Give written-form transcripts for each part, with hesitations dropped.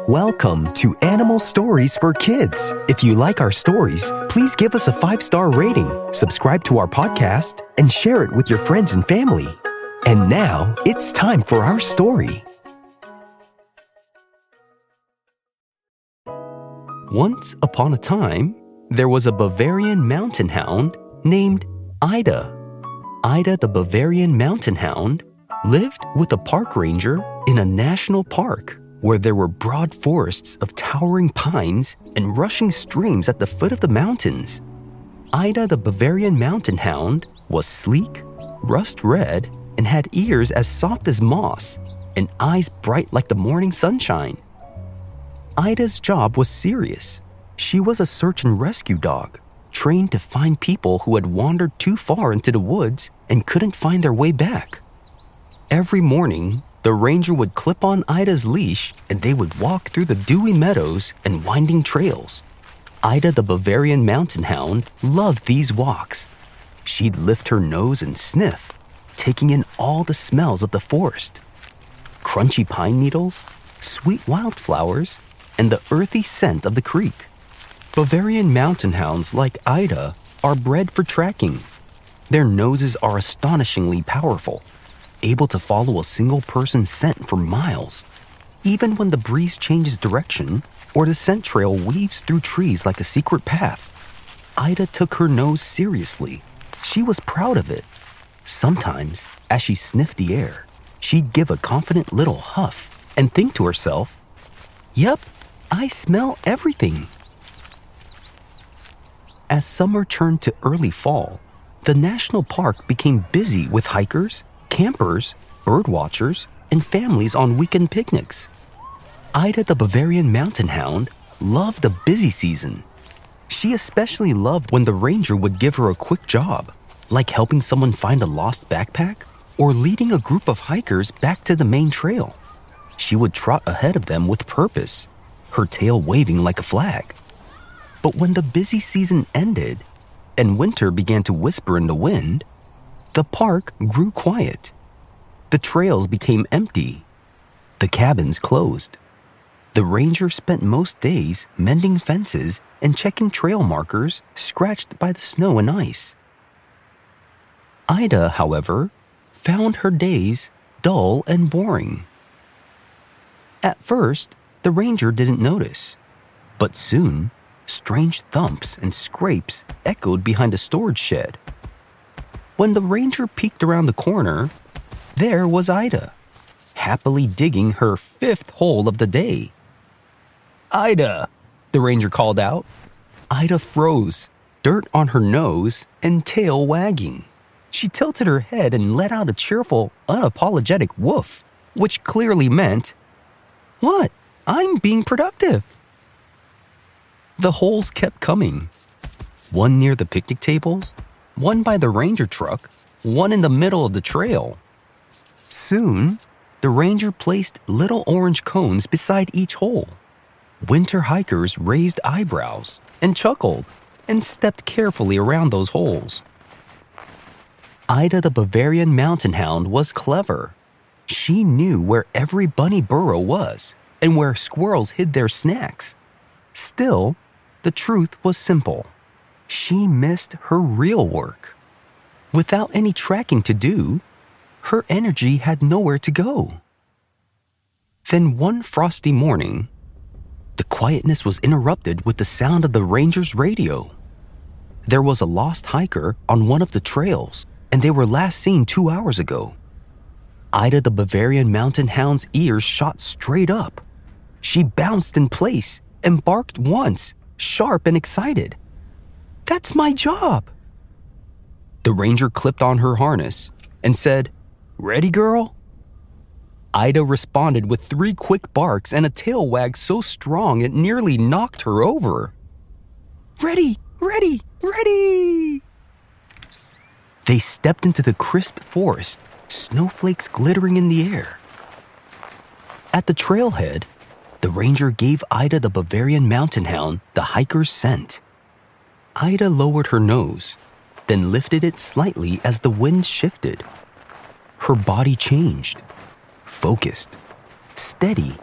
Welcome to Animal Stories for Kids. If you like our stories, please give us a 5-star rating, subscribe to our podcast, and share it with your friends and family. And now, it's time for our story. Once upon a time, there was a Bavarian mountain hound named Ida. Ida the Bavarian mountain hound lived with a park ranger in a national park where there were broad forests of towering pines and rushing streams at the foot of the mountains. Ida the Bavarian mountain hound was sleek, rust red, and had ears as soft as moss and eyes bright like the morning sunshine. Ida's job was serious. She was a search and rescue dog, trained to find people who had wandered too far into the woods and couldn't find their way back. Every morning, the ranger would clip on Ida's leash and they would walk through the dewy meadows and winding trails. Ida the Bavarian mountain hound loved these walks. She'd lift her nose and sniff, taking in all the smells of the forest. Crunchy pine needles, sweet wildflowers, and the earthy scent of the creek. Bavarian mountain hounds like Ida are bred for tracking. Their noses are astonishingly powerful, able to follow a single person's scent for miles, even when the breeze changes direction or the scent trail weaves through trees like a secret path. Ida took her nose seriously. She was proud of it. Sometimes, as she sniffed the air, she'd give a confident little huff and think to herself, "Yep, I smell everything." As summer turned to early fall, the national park became busy with hikers, campers, birdwatchers, and families on weekend picnics. Ida the Bavarian mountain hound loved the busy season. She especially loved when the ranger would give her a quick job, like helping someone find a lost backpack or leading a group of hikers back to the main trail. She would trot ahead of them with purpose, her tail waving like a flag. But when the busy season ended and winter began to whisper in the wind, the park grew quiet. The trails became empty. The cabins closed. The ranger spent most days mending fences and checking trail markers scratched by the snow and ice. Ida, however, found her days dull and boring. At first, the ranger didn't notice, but soon, strange thumps and scrapes echoed behind a storage shed. When the ranger peeked around the corner, there was Ida, happily digging her 5th hole of the day. "Ida!" the ranger called out. Ida froze, dirt on her nose and tail wagging. She tilted her head and let out a cheerful, unapologetic woof, which clearly meant, "What? I'm being productive." The holes kept coming. One near the picnic tables, one by the ranger truck, one in the middle of the trail. Soon, the ranger placed little orange cones beside each hole. Winter hikers raised eyebrows and chuckled and stepped carefully around those holes. Ida the Bavarian mountain hound was clever. She knew where every bunny burrow was and where squirrels hid their snacks. Still, the truth was simple. She missed her real work. Without any tracking to do, her energy had nowhere to go. Then one frosty morning, the quietness was interrupted with the sound of the ranger's radio. There was a lost hiker on one of the trails, and they were last seen 2 hours ago. Ida the Bavarian mountain hound's ears shot straight up. She bounced in place and barked once, sharp and excited. "That's my job!" The ranger clipped on her harness and said, "Ready, girl?" Ida responded with 3 quick barks and a tail wag so strong it nearly knocked her over. "Ready, ready, ready!" They stepped into the crisp forest, snowflakes glittering in the air. At the trailhead, the ranger gave Ida the Bavarian mountain hound the hiker's scent. Ida lowered her nose, then lifted it slightly as the wind shifted. Her body changed, focused, steady.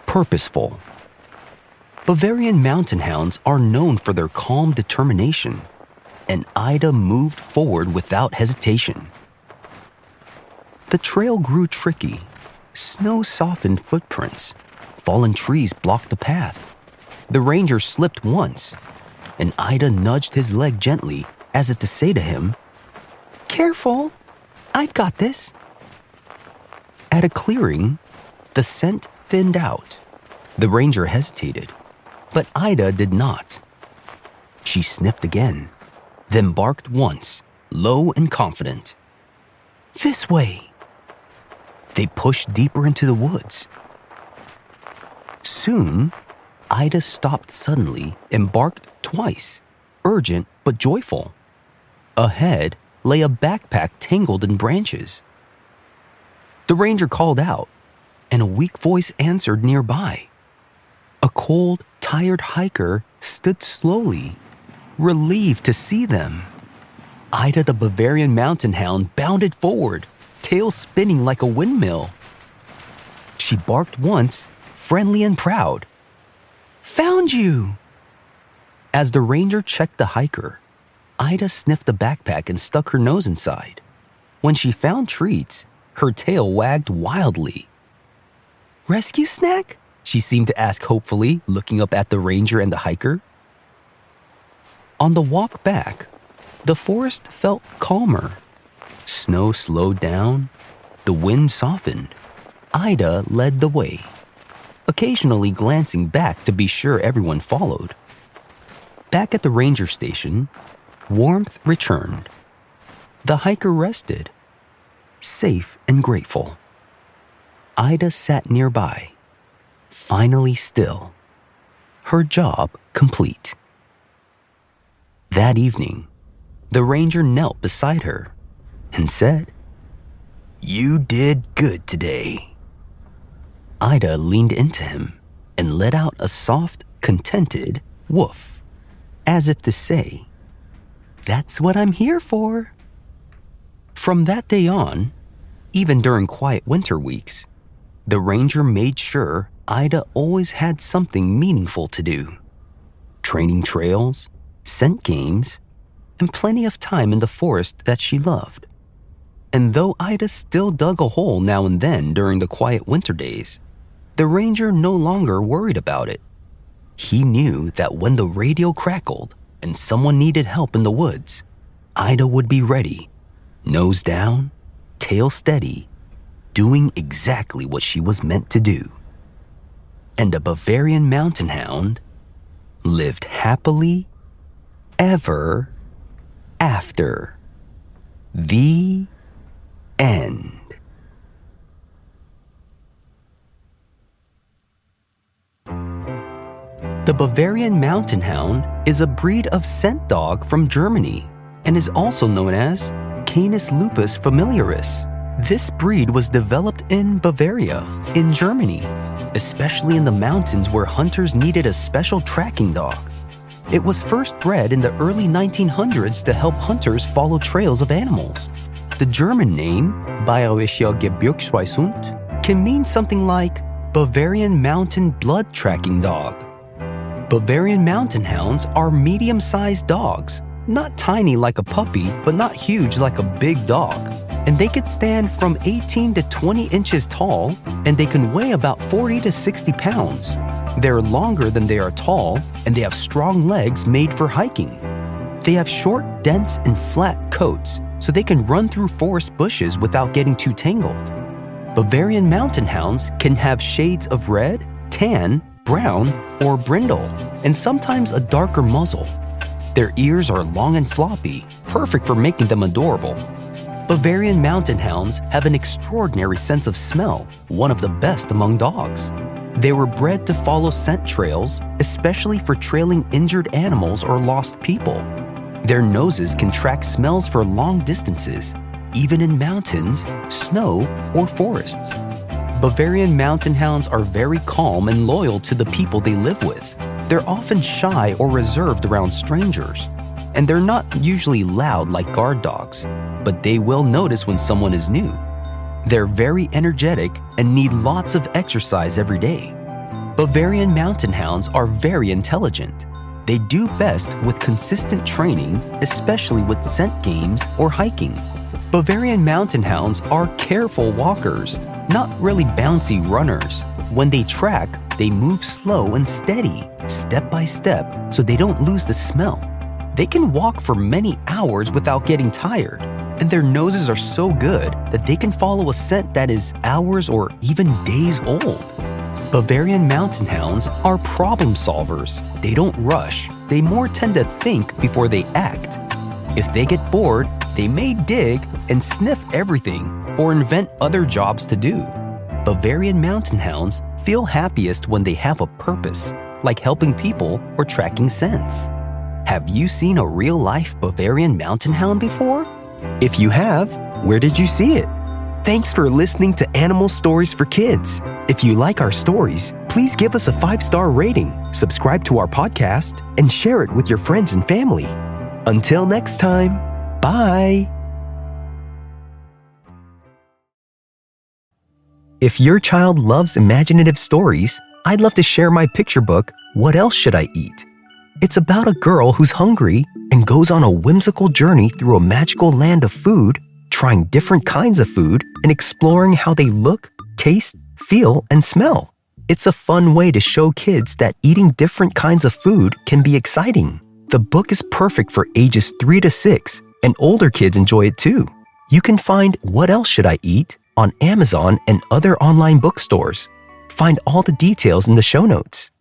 purposeful. Bavarian mountain hounds are known for their calm determination, and Ida moved forward without hesitation. The trail grew tricky. Snow softened footprints. Fallen trees blocked the path. The ranger slipped once, and Ida nudged his leg gently as if to say to him, "Careful, I've got this." At a clearing, the scent thinned out. The ranger hesitated, but Ida did not. She sniffed again, then barked once, low and confident. "This way." They pushed deeper into the woods. Soon, Ida stopped suddenly and barked twice, urgent but joyful. Ahead lay a backpack tangled in branches. The ranger called out, and a weak voice answered nearby. A cold, tired hiker stood slowly, relieved to see them. Ida the Bavarian mountain hound bounded forward, tail spinning like a windmill. She barked once, friendly and proud. "Found you!" As the ranger checked the hiker, Ida sniffed the backpack and stuck her nose inside. When she found treats, her tail wagged wildly. "Rescue snack?" she seemed to ask hopefully, looking up at the ranger and the hiker. On the walk back, the forest felt calmer. Snow slowed down. The wind softened. Ida led the way, occasionally glancing back to be sure everyone followed. Back at the ranger station, warmth returned. The hiker rested, safe and grateful. Ida sat nearby, finally still, her job complete. That evening, the ranger knelt beside her and said, "You did good today." Ida leaned into him and let out a soft, contented woof, as if to say, "That's what I'm here for." From that day on, even during quiet winter weeks, the ranger made sure Ida always had something meaningful to do. Training trails, scent games, and plenty of time in the forest that she loved. And though Ida still dug a hole now and then during the quiet winter days, the ranger no longer worried about it. He knew that when the radio crackled and someone needed help in the woods, Ida would be ready, nose down, tail steady, doing exactly what she was meant to do. And a Bavarian mountain hound lived happily ever after. The end. The Bavarian mountain hound is a breed of scent dog from Germany and is also known as Canis lupus familiaris. This breed was developed in Bavaria, in Germany, especially in the mountains where hunters needed a special tracking dog. It was first bred in the early 1900s to help hunters follow trails of animals. The German name, Bayerischer Gebirgsschweizhund, can mean something like Bavarian mountain blood tracking dog. Bavarian mountain hounds are medium-sized dogs, not tiny like a puppy, but not huge like a big dog. And they could stand from 18 to 20 inches tall, and they can weigh about 40 to 60 pounds. They're longer than they are tall, and they have strong legs made for hiking. They have short, dense, and flat coats, so they can run through forest bushes without getting too tangled. Bavarian mountain hounds can have shades of red, tan, brown, or brindle, and sometimes a darker muzzle. Their ears are long and floppy, perfect for making them adorable. Bavarian mountain hounds have an extraordinary sense of smell, one of the best among dogs. They were bred to follow scent trails, especially for trailing injured animals or lost people. Their noses can track smells for long distances, even in mountains, snow, or forests. Bavarian mountain hounds are very calm and loyal to the people they live with. They're often shy or reserved around strangers, and they're not usually loud like guard dogs, but they will notice when someone is new. They're very energetic and need lots of exercise every day. Bavarian mountain hounds are very intelligent. They do best with consistent training, especially with scent games or hiking. Bavarian mountain hounds are careful walkers, not really bouncy runners. When they track, they move slow and steady, step by step, so they don't lose the smell. They can walk for many hours without getting tired, and their noses are so good that they can follow a scent that is hours or even days old. Bavarian mountain hounds are problem solvers. They don't rush. They more tend to think before they act. If they get bored, they may dig and sniff everything or invent other jobs to do. Bavarian mountain hounds feel happiest when they have a purpose, like helping people or tracking scents. Have you seen a real-life Bavarian mountain hound before? If you have, where did you see it? Thanks for listening to Animal Stories for Kids. If you like our stories, please give us a 5-star rating, subscribe to our podcast, and share it with your friends and family. Until next time, bye! If your child loves imaginative stories, I'd love to share my picture book, What Else Should I Eat? It's about a girl who's hungry and goes on a whimsical journey through a magical land of food, trying different kinds of food and exploring how they look, taste, feel, and smell. It's a fun way to show kids that eating different kinds of food can be exciting. The book is perfect for ages 3 to 6, and older kids enjoy it too. You can find What Else Should I Eat on Amazon and other online bookstores. Find all the details in the show notes.